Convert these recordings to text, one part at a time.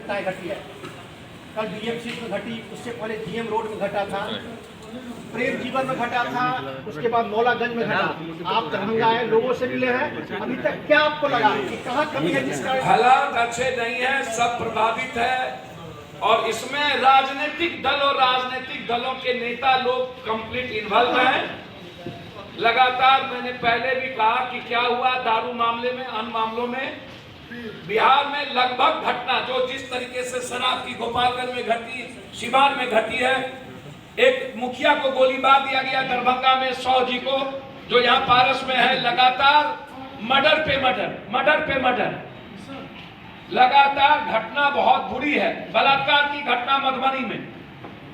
घटनाएं घटी है। कल डीएमसी में घटी, उससे पहले जीएम रोड में घटा था, प्रेम जीवन में घटा था, उसके बाद मौलागंज में घटा। आप दरभंगा आए, लोगों से मिले हैं, अभी तक क्या आपको लगा कि कहाँ कमी है जिसका? हालात अच्छे नहीं है, सब प्रभावित है और इसमें राजनीतिक दल और राजनीतिक दलों के नेता लोग कंप्लीट इन्वॉल्व हैं। लगातार मैंने पहले भी कहा कि क्या हुआ दारू मामले में, अन्य मामलों में बिहार में लगभग घटना जो जिस तरीके से शराब की गोपालगंज में घटी, सिवान में घटी है, एक मुखिया को गोली मार दिया गया दरभंगा में, 100 जी को जो यहाँ पारस में है, लगातार मर्डर पे मर्डर, लगातार घटना बहुत बुरी है। बलात्कार की घटना मधुबनी में,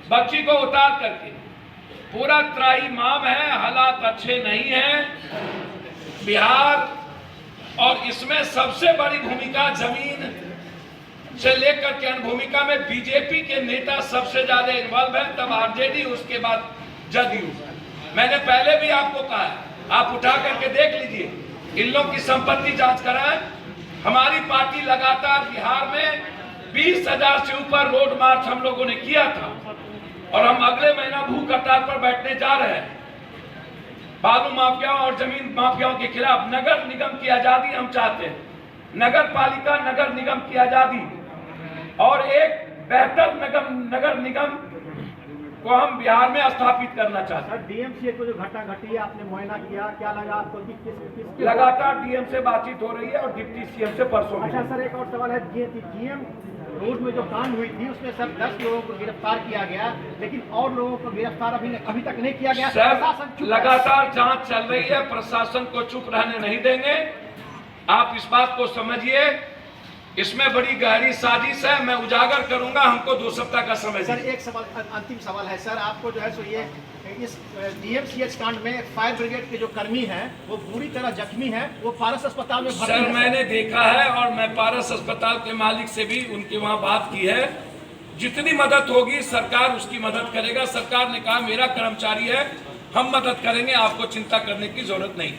बच्ची को उतार करके, पूरा त्राहिमाम है, हालात अच्छे नहीं हैं बिहार। और इसमें सबसे बड़ी भूमिका जमीन से लेकर के अन्य भूमिका में बीजेपी के नेता सबसे ज्यादा इन्वॉल्व है, तब आरजेडी, उसके बाद जदयू। मैंने पहले भी आपको कहा है, आप उठा करके देख लीजिए, इन लोग की संपत्ति जांच कराएं। हमारी पार्टी लगातार बिहार में 20,000 से ऊपर रोड मार्च हम लोगों ने किया था और हम अगले महीना भूख हड़ताल पर बैठने जा रहे हैं। बालू माफियाओं और जमीन माफियाओं के खिलाफ नगर निगम की आजादी हम चाहते हैं, नगर पालिका नगर निगम की आजादी और एक बेहतर नगर निगम को हम बिहार में स्थापित करना चाहते हैं। डीएमसी को जो घटना घटी है, आपने मुआयना किया, क्या लगा आपको कि किस लगातार डीएम से बातचीत हो रही है और डिप्टी सीएम से परसों। अच्छा सर, एक और सवाल है, जीएम रोड में जो कांड हुई थी उसमें सर 10 लोगों को गिरफ्तार किया गया, लेकिन और लोगों को गिरफ्तार अभी तक नहीं किया गया। सर लगातार जांच चल रही है, प्रशासन को चुप रहने नहीं देंगे। आप इस बात को समझिए, इसमें बड़ी गहरी साजिश है, मैं उजागर करूंगा, हमको 2 सप्ताह का समय। सर एक सवाल, अंतिम सवाल है सर, आपको जो है सो ये इस डीएमसीएच कांड में फायर ब्रिगेड के जो कर्मी हैं वो बुरी तरह जख्मी हैं, वो पारस अस्पताल में भर्ती सर हैं। मैंने देखा है और मैं पारस अस्पताल के मालिक से भी उनके वहां बात की है, जितनी मदद होगी सरकार उसकी मदद करेगा। सरकार ने कहा मेरा कर्मचारी है, हम मदद करेंगे, आपको चिंता करने की जरूरत नहीं।